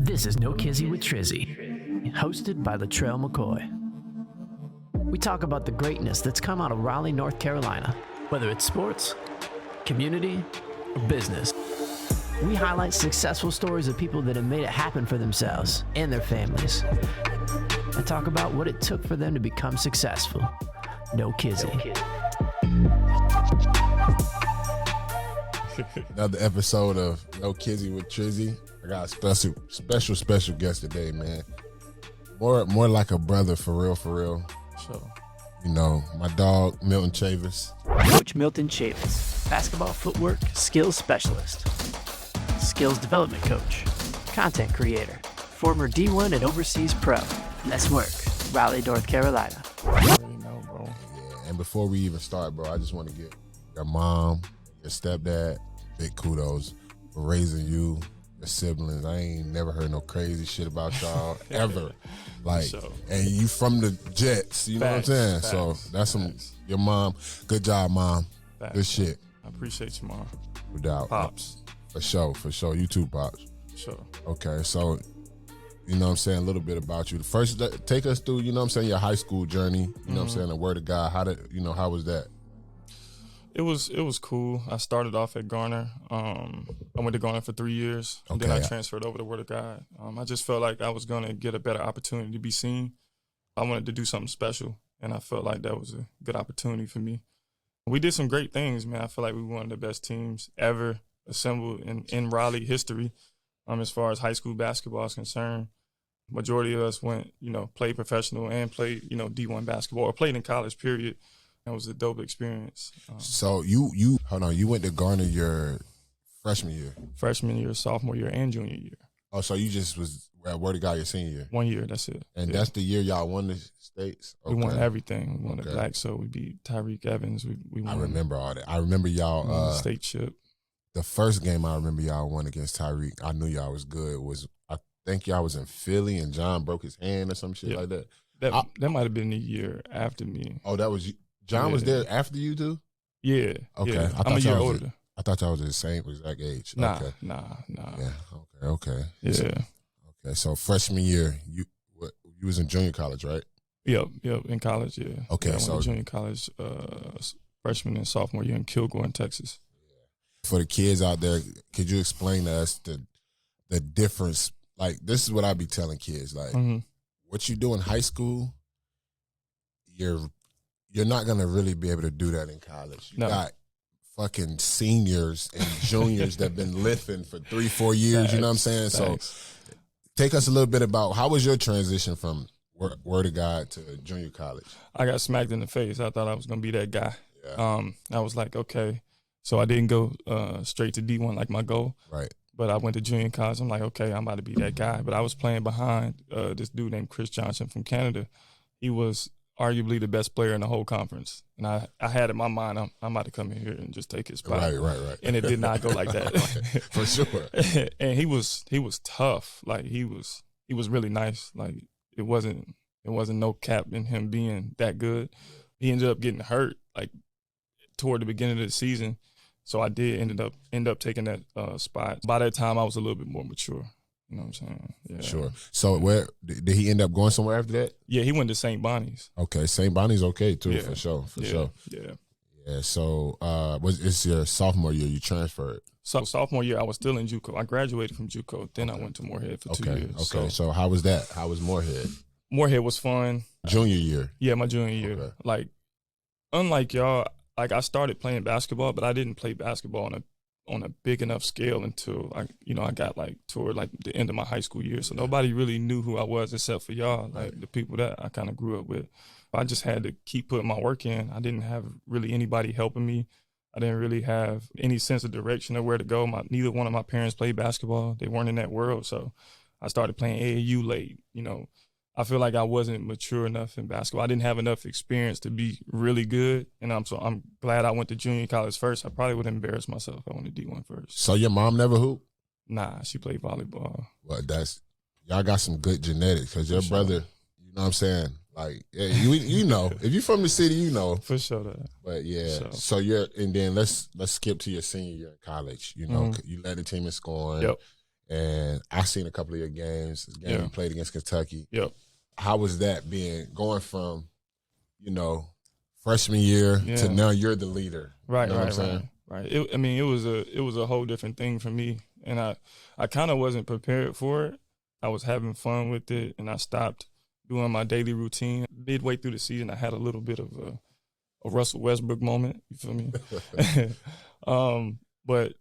This is No Kizzy with Trizzy, hosted by Latrell McCoy. We talk about the greatness that's come out of Raleigh, North Carolina, whether it's sports, community, or business. We highlight successful stories of people that have made it happen for themselves and their families, and talk about what it took for them to become successful. No Kizzy. Another episode of No Kizzy with Trizzy. I got a special guest today, man. More like a brother, for real. So, you know, my dog, Milton Chavis. Coach Milton Chavis, basketball footwork skills specialist, skills development coach, content creator, former D1 and overseas pro. Let's work. Raleigh, North Carolina. I already know, bro. Yeah, and before we even start, bro, I just want to give your mom, your stepdad, big kudos for raising you, your siblings. I ain't never heard no crazy shit about y'all ever. Like, and you from the Jets, you know what I'm saying? So that's your mom. Good job, mom. Good shit. I appreciate you, mom. No doubt. Pops. For sure. You too, Pops. Sure. Okay, so, you know what I'm saying, a little bit about you. First, take us through, you know what I'm saying, your high school journey, you know what I'm saying, the word of God. How was that? It was cool. I started off at Garner. I went to Garner for 3 years. And then I transferred over to Word of God. I just felt like I was going to get a better opportunity to be seen. I wanted to do something special, and I felt like that was a good opportunity for me. We did some great things, man. I feel like we were one of the best teams ever assembled in Raleigh history as far as high school basketball is concerned. Majority of us went, played professional and played, D1 basketball or played in college, period. That was a dope experience. So you went to Garner your freshman year? Freshman year, sophomore year, and junior year. Oh, so you just was at Word of God your senior year? 1 year, that's it. And that's the year y'all won the states? Okay. We won everything. We won the Black, so we beat Tyreek Evans. We won. I remember all that. I remember y'all state chip. The first game I remember y'all won against Tyreek, I knew y'all was good. I think y'all was in Philly and John broke his hand or some shit like that. That might have been the year after me. Oh, that was you. John was there after you too? Yeah. Okay. Yeah. I'm a year older. I thought y'all was the same exact age. Nah. Yeah. Okay. Yeah. Okay. So freshman year, you was in junior college, right? Yep. In college, yeah. Okay. I went to junior college, freshman and sophomore year in Kilgore, in Texas. For the kids out there, could you explain to us the difference? Like, this is what I be telling kids. Like, what you do in high school, you're not going to really be able to do that in college. You got fucking seniors and juniors that have been lifting for 3-4 years, you know what I'm saying? So take us a little bit about, how was your transition from Word of God to junior college? I got smacked in the face. I thought I was going to be that guy. Yeah. I was like, okay. So I didn't go straight to D1 like my goal. Right. But I went to junior college. I'm like, okay, I'm about to be that guy. But I was playing behind this dude named Chris Johnson from Canada. He was arguably the best player in the whole conference. And I had in my mind, I'm about to come in here and just take his spot. Right. And it did not go like that. For sure. And he was tough. Like, he was really nice. Like, it wasn't no cap in him being that good. He ended up getting hurt, like, toward the beginning of the season. So I did end up taking that spot. By that time, I was a little bit more mature. You know what I'm saying? Yeah. Sure. So where did he end up going somewhere after that? Yeah, he went to St. Bonnie's. Okay, St. Bonnie's okay too, for sure. Yeah. So it's your sophomore year you transferred? So sophomore year, I was still in JUCO. I graduated from JUCO. Then I went to Moorhead for 2 years. Okay. So how was that? How was Moorhead? Moorhead was fun. Junior year? Yeah, my junior year. Okay. Like, unlike y'all, like, I started playing basketball, but I didn't play basketball on a big enough scale until I got like toward like the end of my high school year. So nobody really knew who I was except for y'all, like the people that I kind of grew up with. I just had to keep putting my work in. I didn't have really anybody helping me. I didn't really have any sense of direction of where to go. Neither one of my parents played basketball. They weren't in that world. So I started playing AAU late, I feel like I wasn't mature enough in basketball. I didn't have enough experience to be really good, and I'm glad I went to junior college first. I probably would have embarrassed myself if I went to D1 first. So your mom never hooped? Nah, she played volleyball. Well, y'all got some good genetics, because your brother, you know what I'm saying? Like, yeah, you know, if you're from the city, you know. For sure. That. But yeah, sure. So and then let's skip to your senior year in college. You know, you led the team in scoring. Yep. and I seen a couple of your games. The game you played against Kentucky. Yep. How was that going from, freshman year to now you're the leader? Right, you know what I'm saying? Right. It was a whole different thing for me, and I kind of wasn't prepared for it. I was having fun with it, and I stopped doing my daily routine. Midway through the season, I had a little bit of a Russell Westbrook moment. You feel me? But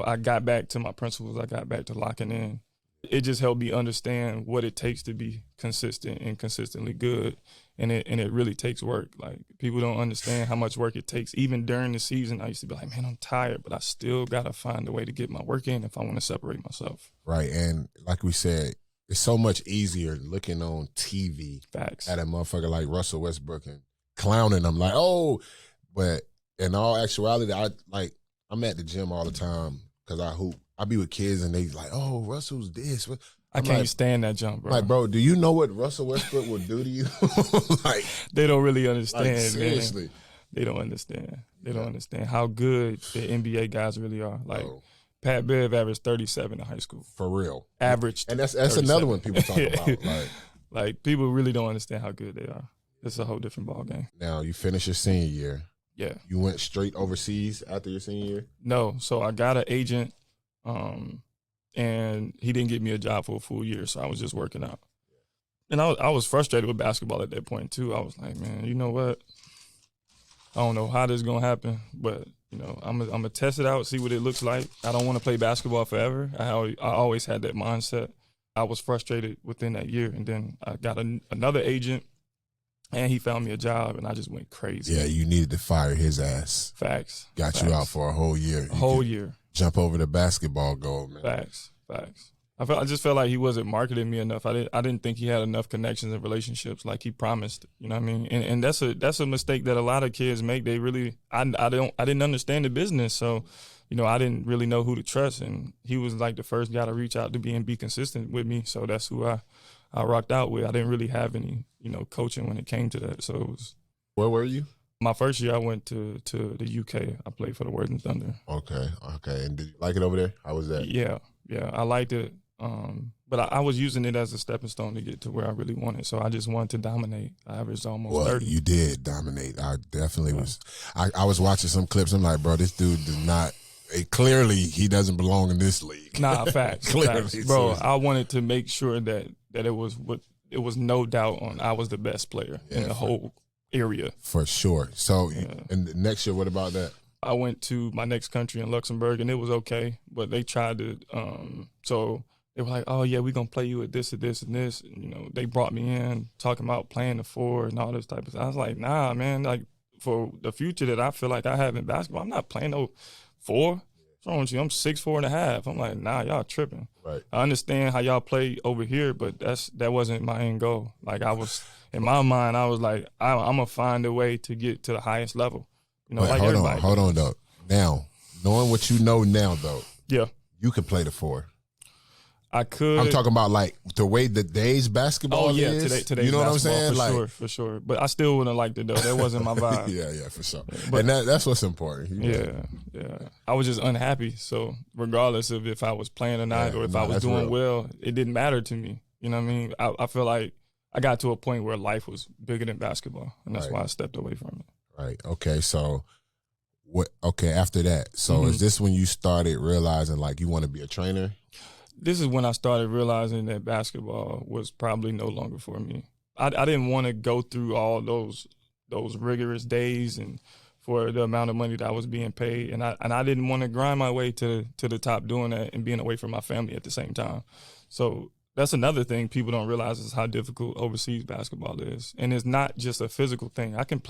I got back to my principles. I got back to locking in. It just helped me understand what it takes to be consistent and consistently good. And it really takes work. Like, people don't understand how much work it takes. Even during the season, I used to be like, man, I'm tired, but I still got to find a way to get my work in if I want to separate myself. Right. And like we said, it's so much easier looking on TV Facts. at a motherfucker like Russell Westbrook and clowning them like, oh, but in all actuality, I'm at the gym all the time because I hoop. I be with kids and they like, oh, Russell's this. I can't stand that jump, bro. Like, bro, do you know what Russell Westbrook would do to you? Like, they don't really understand. Like, seriously. Man. They don't understand. They don't understand how good the NBA guys really are. Like, Pat Bev averaged 37 in high school. For real. Averaged. And that's another one people talk about. Like, people really don't understand how good they are. It's a whole different ball game. Now, you finished your senior year. Yeah. You went straight overseas after your senior year? No. So I got an agent, and he didn't get me a job for a full year, so I was just working out. And I was frustrated with basketball at that point, too. I was like, man, you know what? I don't know how this is going to happen, but, I'm going to test it out, see what it looks like. I don't want to play basketball forever. I always had that mindset. I was frustrated within that year, and then I got another agent, and he found me a job, and I just went crazy. Yeah, you needed to fire his ass. Facts. Got you out for a whole year. A whole year. Jump over the basketball goal, man. Facts. I just felt like he wasn't marketing me enough. I didn't think he had enough connections and relationships like he promised. You know what I mean? And that's a mistake that a lot of kids make. They really I didn't understand the business, so I didn't really know who to trust. And he was like the first guy to reach out to me and be consistent with me. So that's who I rocked out with. I didn't really have any coaching when it came to that. So it was. Where were you? My first year, I went to the UK. I played for the Worthing Thunder. Okay. And did you like it over there? How was that? Yeah, I liked it. But I was using it as a stepping stone to get to where I really wanted. So I just wanted to dominate. I averaged almost 30. You did dominate. I definitely was. I was watching some clips. I'm like, bro, this dude does not. Clearly, he doesn't belong in this league. Nah, facts. Clearly, facts. Bro, I wanted to make sure that it was no doubt on I was the best player in the whole area. For sure. So, and the next year, what about that? I went to my next country in Luxembourg, and it was okay. But they tried to, so they were like, oh, yeah, we're going to play you at this and this and this. And, they brought me in talking about playing the four and all this type of stuff. I was like, nah, man, like for the future that I feel like I have in basketball, I'm not playing no four. What's wrong with you? I'm 6'4.5". I'm like, nah, y'all tripping. Right. I understand how y'all play over here, but that wasn't my end goal. Like in my mind, I was like, I'm going to find a way to get to the highest level. Like everybody. Hold on, though. Now, knowing what you know now, though, yeah, you could play the four. I could. I'm talking about like the way today's basketball is. Today's you know what I'm saying? For sure. But I still wouldn't have liked it though. That wasn't my vibe. yeah, for sure. But, and that's what's important. Yeah. I was just unhappy. So regardless of if I was playing or not, or if I was doing well, it didn't matter to me. You know what I mean? I feel like I got to a point where life was bigger than basketball, and that's why I stepped away from it. Right. Okay. So what? Okay. After that, so is this when you started realizing like you want to be a trainer? This is when I started realizing that basketball was probably no longer for me. I didn't want to go through all those rigorous days and for the amount of money that I was being paid, and I didn't want to grind my way to the top doing that and being away from my family at the same time. So that's another thing people don't realize is how difficult overseas basketball is. And it's not just a physical thing. I can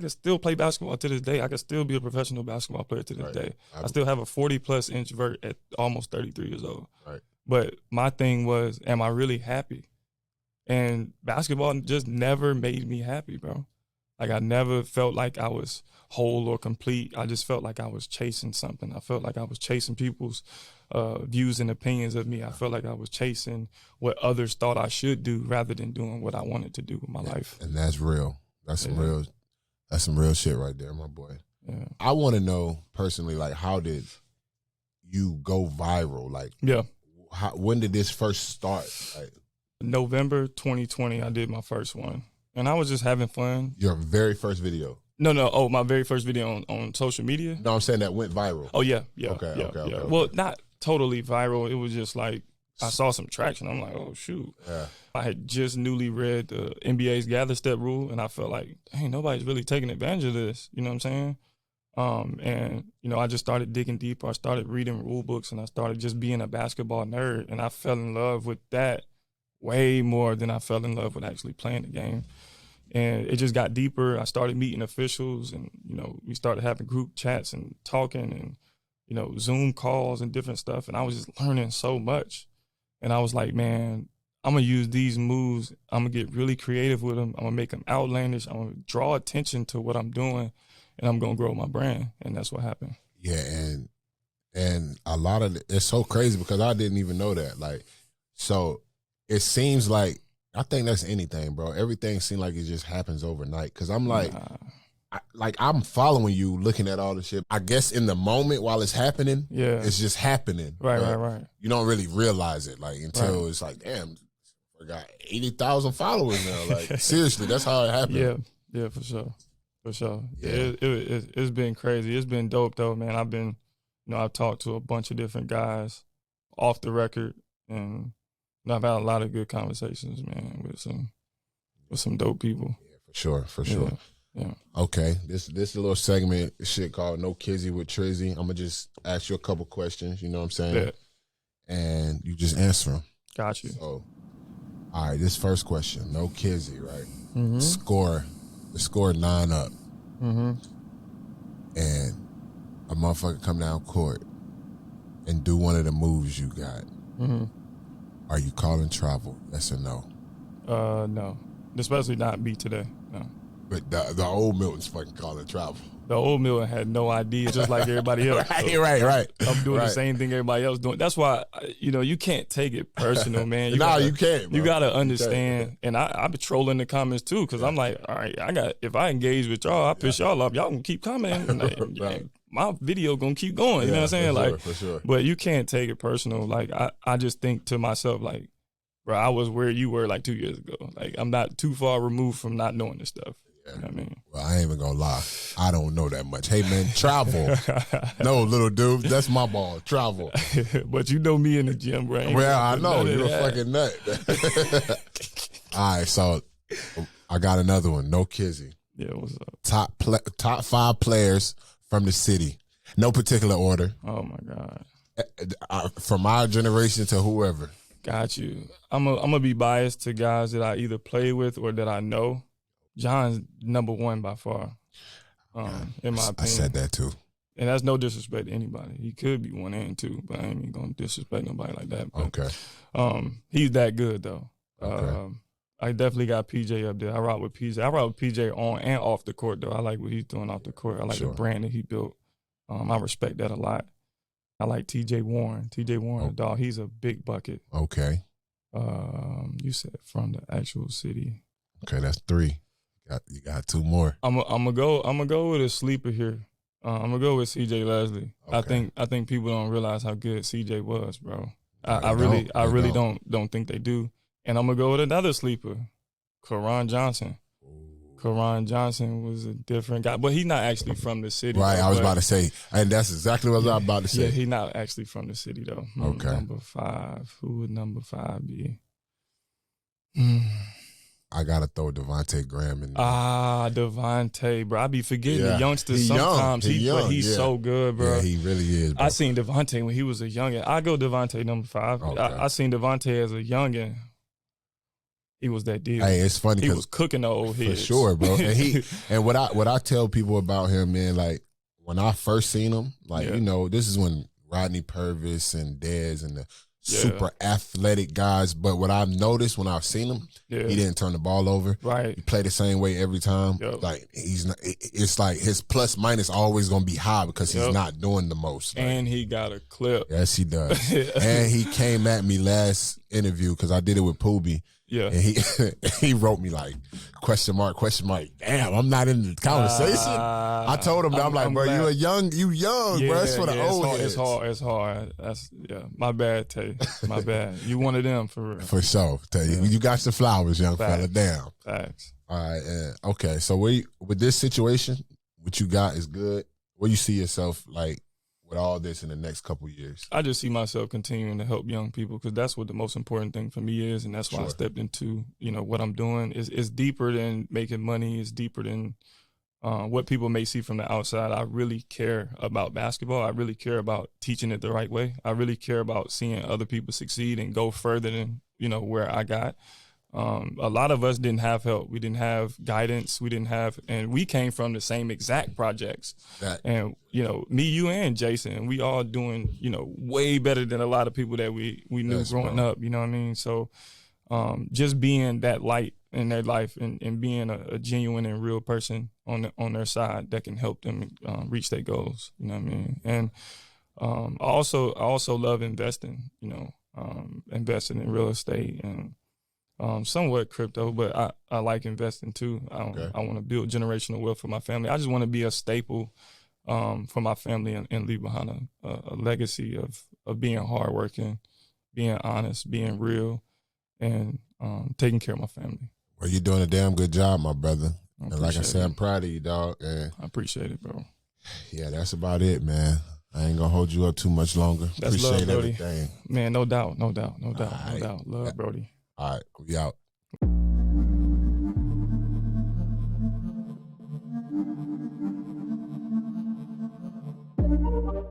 still play basketball to this day. I can still be a professional basketball player to this day. I still have a 40-plus inch vert at almost 33 years old. Right. But my thing was, am I really happy? And basketball just never made me happy, bro. Like, I never felt like I was whole or complete. I just felt like I was chasing something. I felt like I was chasing people's views and opinions of me. I felt like I was chasing what others thought I should do rather than doing what I wanted to do with my life. And that's real. That's some real shit right there, my boy. Yeah. I want to know personally, like, how did you go viral? Like, when did this first start? Like, November 2020, I did my first one, and I was just having fun. your very first video? No. Oh, my very first video on social media. No, I'm saying that went viral. Oh yeah. Okay. Well, not totally viral. It was just like I saw some traction. I'm like, oh shoot. Yeah. I had just newly read the NBA's gather step rule, and I felt like, hey, nobody's really taking advantage of this. You know what I'm saying? And I just started digging deeper. I started reading rule books, and I started just being a basketball nerd, and I fell in love with that way more than I fell in love with actually playing the game. And it just got deeper. I started meeting officials, and we started having group chats and talking, and Zoom calls and different stuff. And I was just learning so much. And I was like, man, I'm gonna use these moves. I'm gonna get really creative with them. I'm gonna make them outlandish. I'm gonna draw attention to what I'm doing, and I'm gonna grow my brand. And that's what happened. Yeah, and a lot of it's so crazy because I didn't even know that. Like, so it seems like, I think that's anything, bro. Everything seems like it just happens overnight. Cause I'm like, I'm following you, looking at all the shit. I guess in the moment while it's happening, it's just happening. Right. You don't really realize it, like, until it's like, damn, I got 80,000 followers now. Like, seriously, that's how it happened. Yeah, for sure. Yeah. It's been crazy. It's been dope though, man. I've been, I've talked to a bunch of different guys off the record, and I've had a lot of good conversations, man, with some dope people. Yeah, for sure. Yeah. Okay, this little segment shit called No Kizzy with Trizzy. I'm gonna just ask you a couple questions. You know what I'm saying? Yeah. And you just answer them. Got you. So, all right, this first question, No Kizzy, right? Mm-hmm. The score 9-up, Mm-hmm. and a motherfucker come down court and do one of the moves you got. Mm-hmm. Are you calling travel? Yes or no? No, especially not be today. No. But the old Milton's fucking calling travel. The old Milton had no idea, just like everybody else. Right. I'm doing the same thing everybody else doing. That's why, you can't take it personal, man. You can't, bro. You got to understand. And I be trolling the comments too, because I'm like, all right, if I engage with y'all, I piss y'all off. Y'all can keep commenting. Like, my video going to keep going. You know what I'm saying? For sure. But you can't take it personal. Like, I just think to myself, like, bro, I was where you were like 2 years ago. Like, I'm not too far removed from not knowing this stuff. You know what I mean? Well, I ain't even gonna lie. I don't know that much. Hey, man, travel. No, little dude, that's my ball. Travel. But you know me in the gym, bro. Well, I know. You're a fucking nut. All right, so I got another one. No Kizzy. Yeah, what's up? Top 5 players from the city. No particular order. Oh, my God. From our generation to whoever. Got you. I'm gonna be biased to guys that I either play with or that I know. John's number one by far, in my opinion. I said that too. And that's no disrespect to anybody. He could be 1 and 2, but I ain't even gonna disrespect nobody like that. But, okay. He's that good though. Okay. I definitely got PJ up there. I rock with PJ. I rock with PJ on and off the court though. I like what he's doing off the court. I like the brand that he built. I respect that a lot. I like TJ Warren. TJ Warren, dog. He's a big bucket. Okay. You said from the actual city. Okay, that's 3. You got 2 more. I'm gonna go with a sleeper here. I'm gonna go with CJ Leslie. Okay. I think people don't realize how good CJ was, bro. I They really don't think they do. And I'm gonna go with another sleeper, Karan Johnson. Karan Johnson was a different guy, but he's not actually from the city. Right, though, I was about to say, and that's exactly what I was about to say. Yeah, he's not actually from the city though. Okay. Number 5. Who would number 5 be? I gotta throw Devontae Graham in there. Devontae, bro. I be forgetting the youngsters sometimes. He's so good, bro. Yeah, he really is, bro. I seen Devontae when he was a youngin'. I go Devontae number 5. Okay. I seen Devontae as a youngin'. He was that deal. Hey, it's funny. He was cooking the old heads. For sure, bro. And what I tell people about him, man, like when I first seen him, like, this is when Rodney Purvis and Dez and the super athletic guys. But what I've noticed when I've seen him, he didn't turn the ball over. Right. He played the same way every time. Yep. Like he's not, it's like his plus minus always gonna be high because he's not doing the most. Like, and he got a clip. Yes, he does. And he came at me last interview because I did it with Poobie. Yeah. And he wrote me like, question mark. Damn, I'm not in the conversation. I told him, I'm like, bro, glad. you young, bro. It's for the old heads. It's hard. That's my bad, Tay. My bad. You one of them for real. For sure. Tell you, you got your flowers, young fella. Damn. Facts. All right. Okay. So with this situation, what you got is good. Where you see yourself like with all this in the next couple years? I just see myself continuing to help young people because that's what the most important thing for me is, and that's why I stepped into what I'm doing. It's deeper than making money. It's deeper than what people may see from the outside. I really care about basketball. I really care about teaching it the right way. I really care about seeing other people succeed and go further than where I got. A lot of us didn't have help. We didn't have guidance. And we came from the same exact projects. And, me, you, and Jason, we all doing, way better than a lot of people that we knew growing up, you know what I mean? So just being that light in their life and being a genuine and real person on their side that can help them reach their goals, you know what I mean? And I also love investing, investing in real estate and somewhat crypto, but I like investing too. I want to build generational wealth for my family. I just want to be a staple for my family and leave behind a legacy of being hardworking, being honest, being real, and taking care of my family. Well, you're doing a damn good job, my brother. And like I said, I'm proud of you, dog. And I appreciate it, bro. Yeah, that's about it, man. I ain't gonna hold you up too much longer. That's Appreciate love, Brody. everything. Man, no doubt. Love, right. Brody. All right, we out.